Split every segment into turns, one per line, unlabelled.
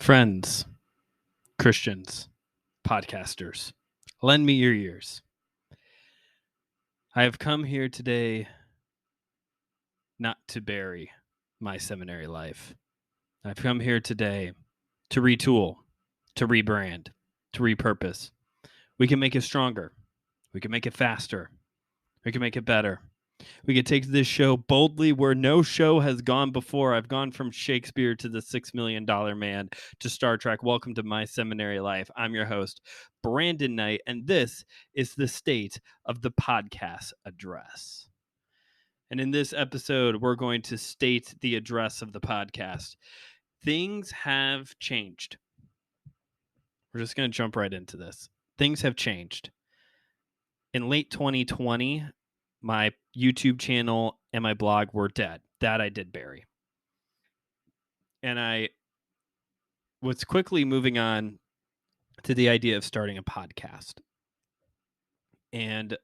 Friends, Christians, podcasters, lend me your ears. I have come here today not to bury my seminary life. I've come here today to retool, to rebrand, to repurpose. We can make it stronger. We can make it faster. We can make it better. We can take this show boldly where no show has gone before. I've gone from Shakespeare to the $6 million man to Star Trek. Welcome to My Seminary Life. I'm your host, Brandon Knight, and this is the State of the Podcast Address. And in this episode, we're going to state the address of the podcast. Things have changed. We're just going to jump right into this. Things have changed. In late 2020, my YouTube channel and my blog were dead. That I did bury. And I was quickly moving on to the idea of starting a podcast and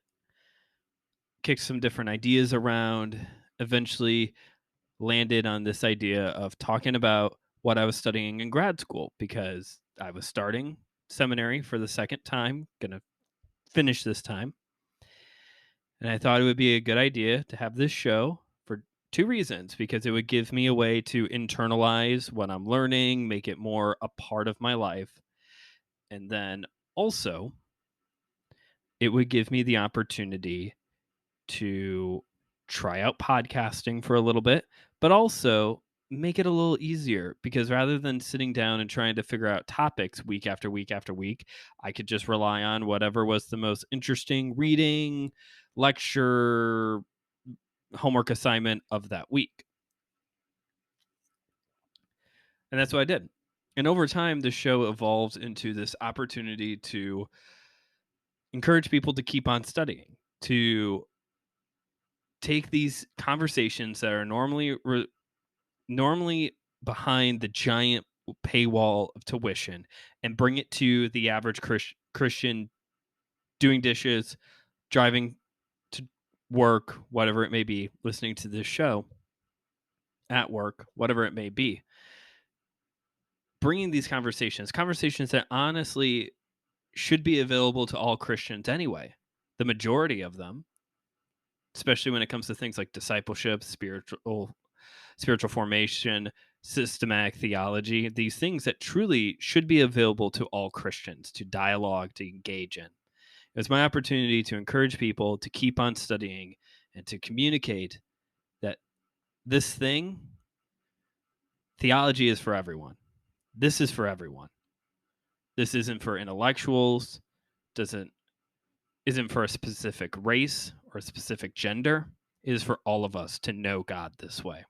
kicked some different ideas around, eventually landed on this idea of talking about what I was studying in grad school because I was starting seminary for the second time, going to finish this time. And I thought it would be a good idea to have this show for two reasons, because it would give me a way to internalize what I'm learning, make it more a part of my life. And then also, it would give me the opportunity to try out podcasting for a little bit, but also make it a little easier, because rather than sitting down and trying to figure out topics week after week after week, I could just rely on whatever was the most interesting reading, lecture, homework assignment of that week. And that's what I did. And over time, the show evolved into this opportunity to encourage people to keep on studying, to take these conversations that are normally behind the giant paywall of tuition and bring it to the average Christian doing dishes, driving to work, whatever it may be, listening to this show at work, whatever it may be. Bringing these conversations that honestly should be available to all Christians anyway, the majority of them, especially when it comes to things like discipleship, spiritual formation, systematic theology, these things that truly should be available to all Christians to dialogue, to engage in. It was my opportunity to encourage people to keep on studying and to communicate that this thing, theology, is for everyone. This is for everyone. This isn't for intellectuals, isn't for a specific race or a specific gender. It is for all of us to know God this way,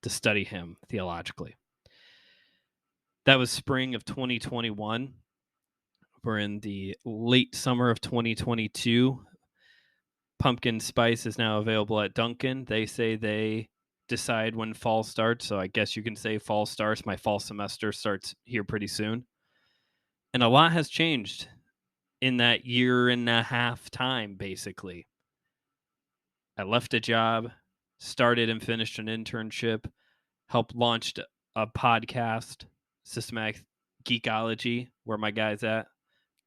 to study him theologically. That was spring of 2021. We're in the late summer of 2022. Pumpkin spice is now available at Dunkin'. They say they decide when fall starts, so I guess you can say fall starts. My fall semester starts here pretty soon. And a lot has changed in that year and a half time, basically. I left a job, started and finished an internship, helped launched a podcast, Systematic Geekology, where my guy's at.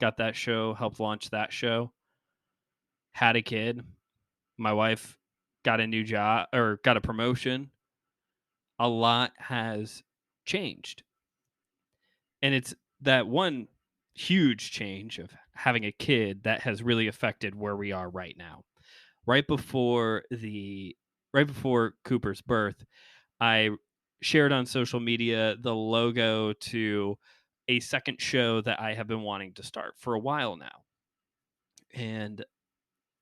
Got that show, helped launch that show. Had a kid. My wife got a new job or got a promotion. A lot has changed. And it's that one huge change of having a kid that has really affected where we are right now. Right before Cooper's birth, I shared on social media the logo to a second show that I have been wanting to start for a while now. And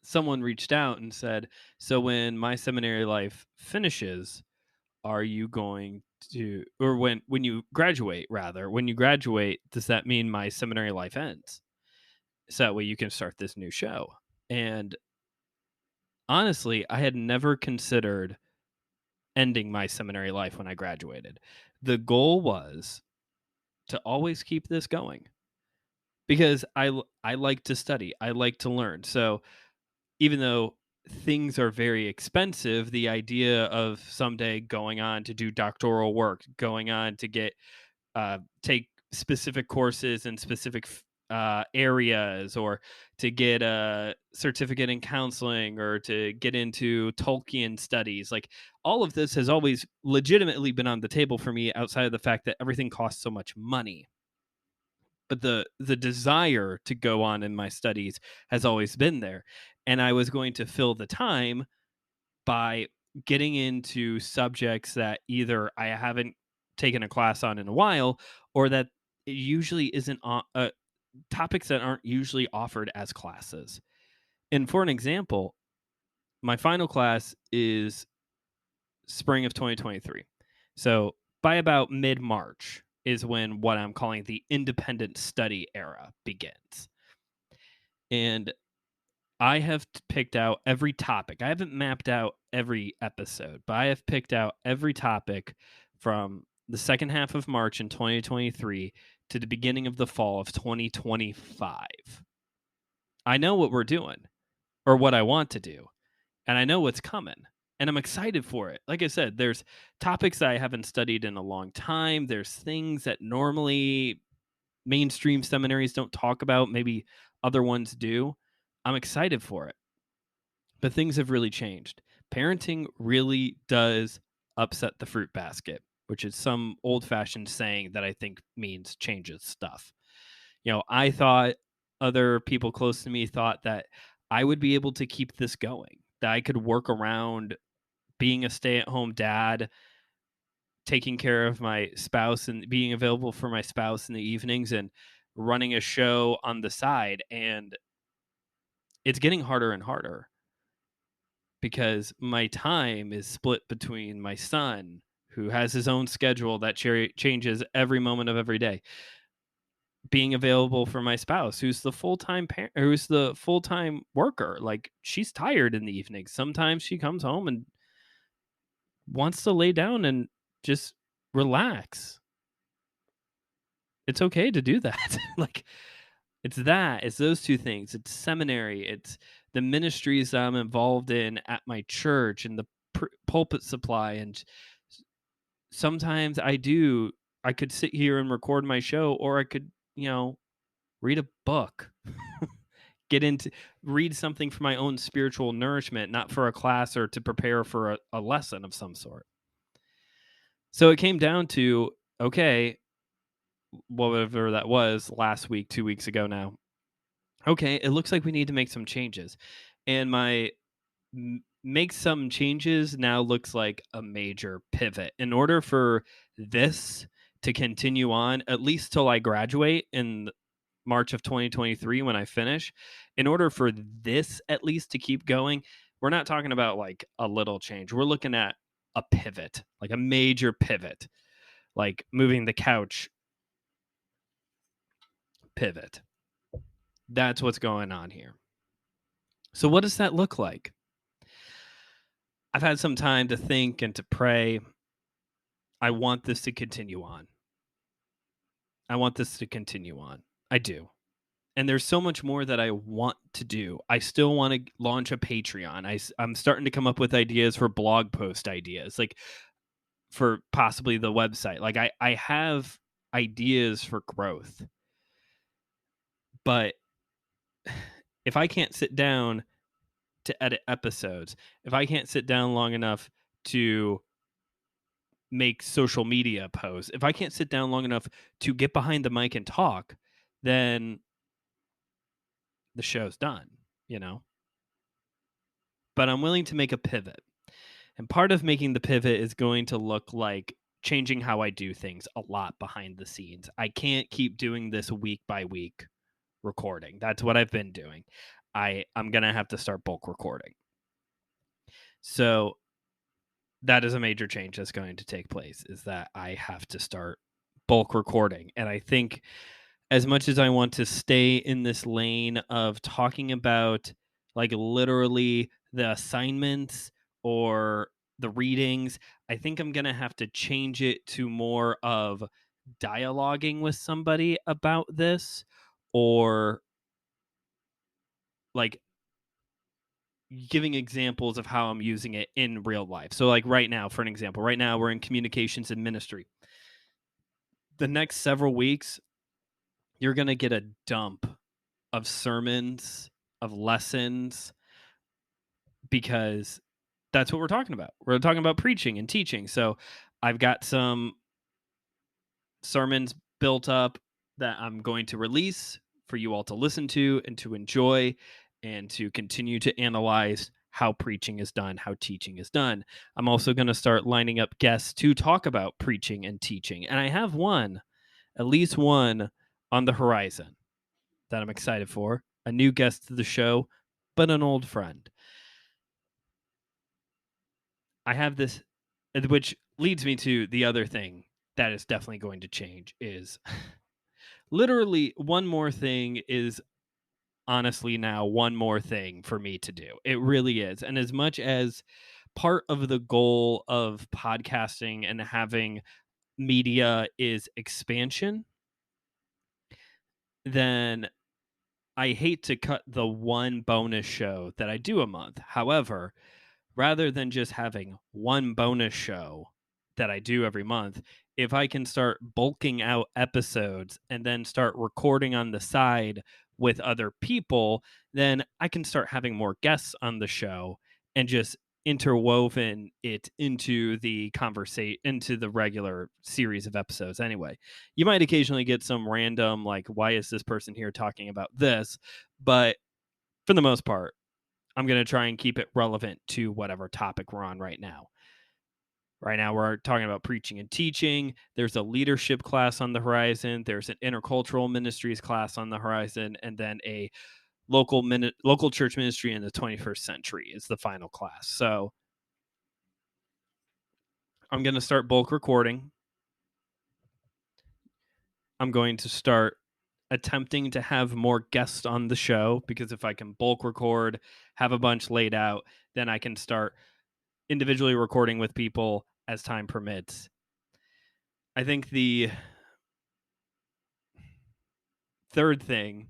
someone reached out and said, so when My Seminary Life finishes, are you going to, or when you graduate, does that mean My Seminary Life ends? So that way you can start this new show. And honestly, I had never considered ending My Seminary Life when I graduated. The goal was to always keep this going, because I like to study. I like to learn. So even though things are very expensive, the idea of someday going on to do doctoral work, going on to get take specific courses in specific areas, or to get a certificate in counseling, or to get into Tolkien studies. Like, all of this has always legitimately been on the table for me, outside of the fact that everything costs so much money. But the desire to go on in my studies has always been there, and I was going to fill the time by getting into subjects that either I haven't taken a class on in a while, or that it usually isn't on topics that aren't usually offered as classes. And for an example, my final class is spring of 2023. So by about mid March is when what I'm calling the independent study era begins. And I have picked out every topic. I haven't mapped out every episode, but I have picked out every topic from the second half of March in 2023 to the beginning of the fall of 2025. I know what we're doing, or what I want to do, and I know what's coming. And I'm excited for it. Like I said, there's topics that I haven't studied in a long time. There's things that normally mainstream seminaries don't talk about, maybe other ones do. I'm excited for it. But things have really changed. Parenting really does upset the fruit basket, which is some old fashioned saying that I think means changes stuff. I thought, other people close to me thought, that I would be able to keep this going, that I could work around being a stay at home dad, taking care of my spouse and being available for my spouse in the evenings, and running a show on the side. And it's getting harder and harder, because my time is split between my son, who has his own schedule that changes every moment of every day, being available for my spouse, who's the full-time parent, who's the full-time worker. Like, she's tired in the evening. Sometimes she comes home and wants to lay down and just relax. It's okay to do that. Like, it's those two things. It's seminary, it's the ministries that I'm involved in at my church, and the pulpit supply. And sometimes I could sit here and record my show, or I could, read a book, get into read something for my own spiritual nourishment, not for a class or to prepare for a lesson of some sort. So it came down to, okay, whatever that was last week, 2 weeks ago now. Okay, it looks like we need to make some changes. And my make some changes now looks like a major pivot. In order for this to continue on, at least till I graduate in March of 2023 when I finish, in order for this at least to keep going, we're not talking about like a little change. We're looking at a pivot, like a major pivot, like moving the couch pivot. That's what's going on here. So, what does that look like? I've had some time to think and to pray. I want this to continue on. I want this to continue on. I do. And there's so much more that I want to do. I still want to launch a Patreon. I'm starting to come up with ideas for blog post ideas, like for possibly the website. Like, I have ideas for growth. But if I can't sit down to edit episodes, if I can't sit down long enough to make social media posts, if I can't sit down long enough to get behind the mic and talk, then the show's done, you know? But I'm willing to make a pivot. And part of making the pivot is going to look like changing how I do things a lot behind the scenes. I can't keep doing this week by week recording. That's what I've been doing. I'm going to have to start bulk recording. So that is a major change that's going to take place, is that I have to start bulk recording. And I think, as much as I want to stay in this lane of talking about like literally the assignments or the readings, I think I'm going to have to change it to more of dialoguing with somebody about this, or like giving examples of how I'm using it in real life. So, like right now, for an example, right now we're in communications and ministry. the next several weeks, you're going to get a dump of sermons, of lessons, because that's what we're talking about. We're talking about preaching and teaching. So I've got some sermons built up that I'm going to release for you all to listen to and to enjoy and to continue to analyze how preaching is done, how teaching is done. I'm also going to start lining up guests to talk about preaching and teaching. And I have one, at least one, on the horizon that I'm excited for. A new guest to the show, but an old friend. I have this, which leads me to the other thing that is definitely going to change is literally one more thing is honestly now one more thing for me to do. It really is. And as much as part of the goal of podcasting and having media is expansion, then I hate to cut the one bonus show that I do a month. However, rather than just having one bonus show that I do every month, if I can start bulking out episodes and then start recording on the side with other people, then I can start having more guests on the show and just interwoven it into the conversation, into the regular series of episodes anyway. You might occasionally get some random like, why is this person here talking about this? But for the most part, I'm going to try and keep it relevant to whatever topic we're on right now. Right now, we're talking about preaching and teaching. There's a leadership class on the horizon. There's an intercultural ministries class on the horizon, and then a local church ministry in the 21st century is the final class. So I'm going to start bulk recording. I'm going to start attempting to have more guests on the show, because if I can bulk record, have a bunch laid out, then I can start individually recording with people as time permits. I think the third thing,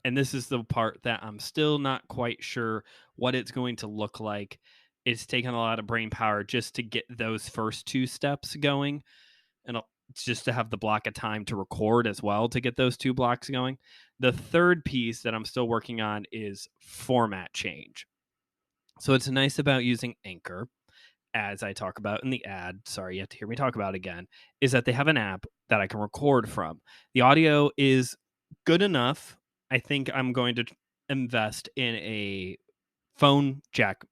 and this is the part that I'm still not quite sure what it's going to look like, it's taken a lot of brain power just to get those first two steps going, and just to have the block of time to record as well to get those two blocks going. The third piece that I'm still working on is format change. So it's nice about using Anchor, as I talk about in the ad, sorry, you have to hear me talk about it again, is that they have an app that I can record from. The audio is good enough. I think I'm going to invest in a phone jack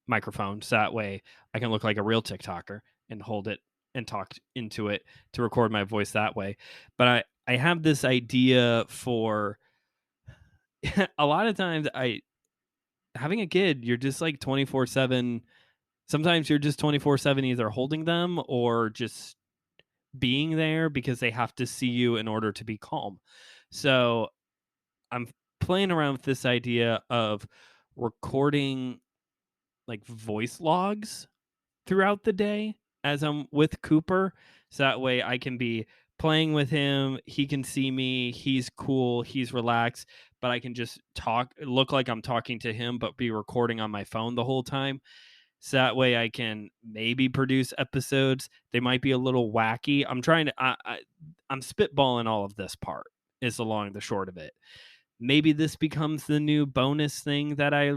microphone so that way I can look like a real TikToker and hold it and talk into it to record my voice that way. But I have this idea for a lot of times having a kid, you're just like 24/7. Sometimes you're just 24/7 either holding them or just being there because they have to see you in order to be calm. So I'm playing around with this idea of recording like voice logs throughout the day as I'm with Cooper. So that way I can be playing with him. He can see me. He's cool. He's relaxed. But I can just look like I'm talking to him, but be recording on my phone the whole time. So that way I can maybe produce episodes. They might be a little wacky. I'm trying to, I'm spitballing all of this part, is the long, the short of it. Maybe this becomes the new bonus thing that I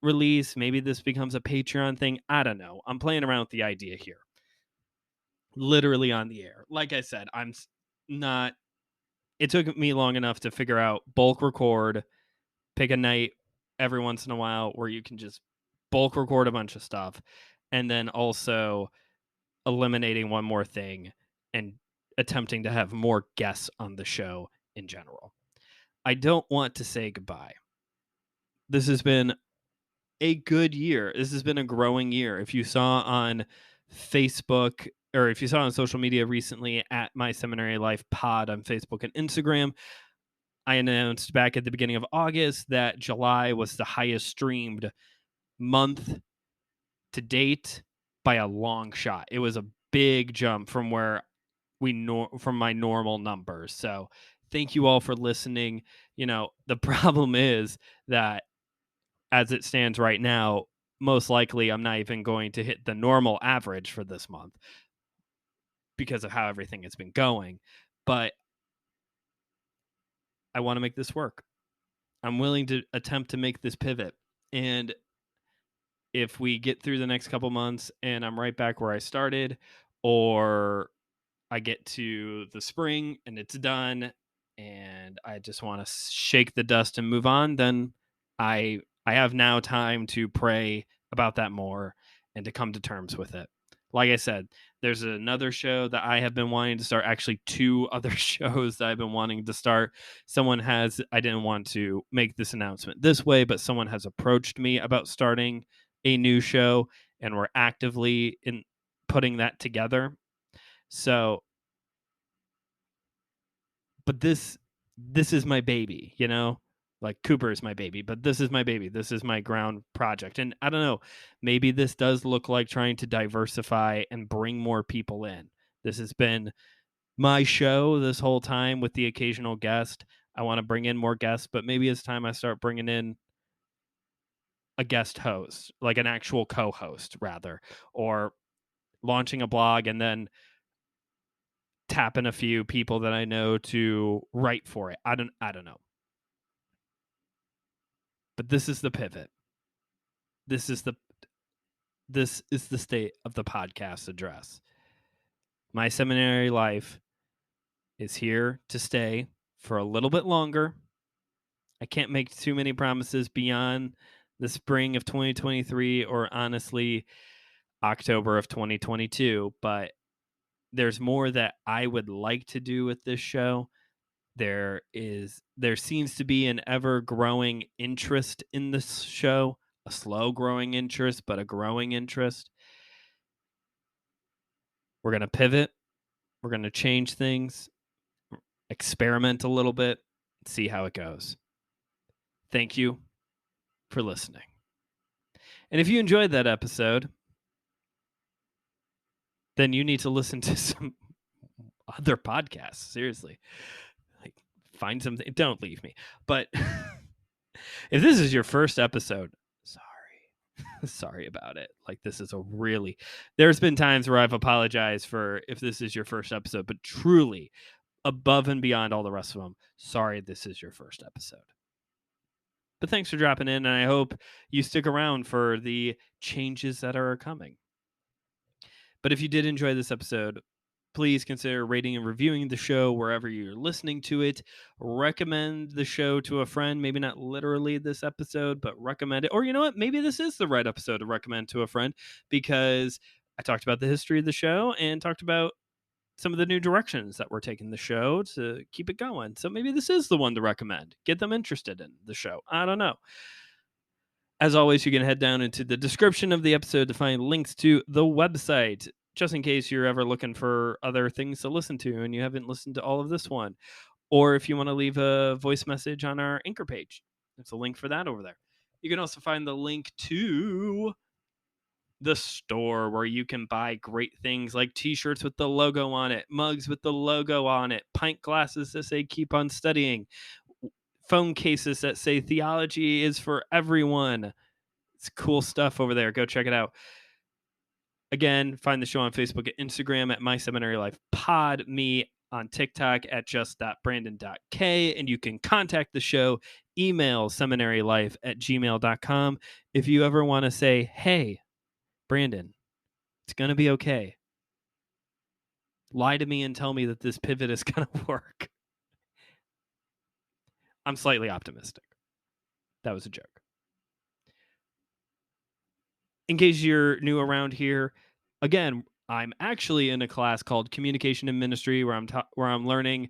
release. Maybe this becomes a Patreon thing. I don't know. I'm playing around with the idea here. Literally on the air. Like I said, I'm not, it took me long enough to figure out bulk record, pick a night every once in a while where you can just bulk record a bunch of stuff, and then also eliminating one more thing and attempting to have more guests on the show in general. I don't want to say goodbye. This has been a good year. This has been a growing year. If you saw on Facebook, or if you saw on social media recently at My Seminary Life Pod on Facebook and Instagram, I announced back at the beginning of August that July was the highest streamed month to date by a long shot. It was a big jump from where from my normal numbers. So thank you all for listening. The problem is that as it stands right now, most likely I'm not even going to hit the normal average for this month. because of how everything has been going. But I want to make this work. I'm willing to attempt to make this pivot. And if we get through the next couple months and I'm right back where I started, or I get to the spring and it's done and I just want to shake the dust and move on, then I have now time to pray about that more and to come to terms with it. Like I said, there's another show that I have been wanting to start, actually two other shows that I've been wanting to start. I didn't want to make this announcement this way, but someone has approached me about starting a new show and we're actively in putting that together. So, but this is my baby, you know? Like Cooper is my baby, but this is my baby. This is my ground project. And I don't know, maybe this does look like trying to diversify and bring more people in. This has been my show this whole time with the occasional guest. I want to bring in more guests, but maybe it's time I start bringing in a guest host, like an actual co-host rather, or launching a blog and then tapping a few people that I know to write for it. I don't know. But this is the pivot. This is the state of the podcast address. My seminary life is here to stay for a little bit longer. I can't make too many promises beyond the spring of 2023 or honestly October of 2022, but there's more that I would like to do with this show. There seems to be an ever growing interest in this show, a slow growing interest, but a growing interest. We're going to pivot. We're going to change things, experiment a little bit, see how it goes. Thank you for listening. And if you enjoyed that episode, then you need to listen to some other podcasts. Seriously. Like, find something. Don't leave me. But if this is your first episode, sorry about it. Like, this is there's been times where I've apologized for if this is your first episode, but truly above and beyond all the rest of them, sorry this is your first episode. But thanks for dropping in, and I hope you stick around for the changes that are coming. But if you did enjoy this episode, please consider rating and reviewing the show wherever you're listening to it. Recommend the show to a friend, maybe not literally this episode, but recommend it. Or you know what? Maybe this is the right episode to recommend to a friend, because I talked about the history of the show and talked about some of the new directions that we're taking the show to keep it going. So maybe this is the one to recommend. Get them interested in the show. I don't know. As always, you can head down into the description of the episode to find links to the website, just in case you're ever looking for other things to listen to and you haven't listened to all of this one. Or if you want to leave a voice message on our Anchor page, there's a link for that over there. You can also find the link to the store where you can buy great things like t-shirts with the logo on it, mugs with the logo on it, pint glasses that say keep on studying, phone cases that say theology is for everyone. It's cool stuff over there. Go check it out. Again, find the show on Facebook and Instagram at My Seminary Life Pod, me on TikTok at just.brandon.k, and you can contact the show, email seminarylife@gmail.com if you ever want to say, hey, Brandon, it's going to be okay. Lie to me and tell me that this pivot is going to work. I'm slightly optimistic. That was a joke. In case you're new around here, again, I'm actually in a class called Communication and Ministry where I'm learning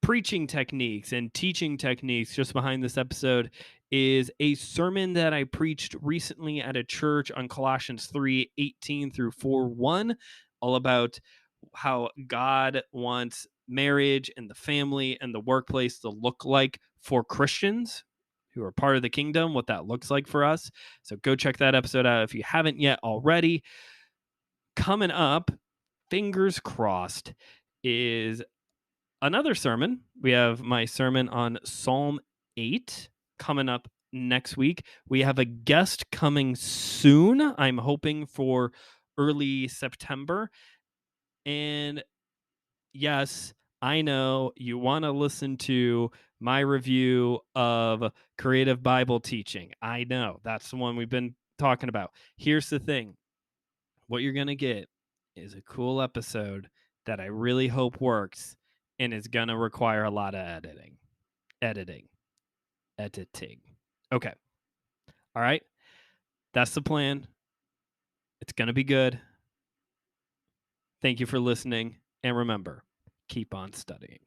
preaching techniques and teaching techniques. Just behind this episode is a sermon that I preached recently at a church on Colossians 3:18 through 4:1, all about how God wants marriage and the family and the workplace to look like for Christians who are part of the kingdom, what that looks like for us. So go check that episode out if you haven't yet already. Coming up, fingers crossed, is another sermon. We have my sermon on Psalm 8 coming up next week. We have a guest coming soon. I'm hoping for early September. And yes, I know you want to listen to my review of creative Bible teaching. I know that's the one we've been talking about. Here's the thing, what you're going to get is a cool episode that I really hope works and is going to require a lot of editing, editing. Okay. All right. That's the plan. It's going to be good. Thank you for listening. And remember, keep on studying.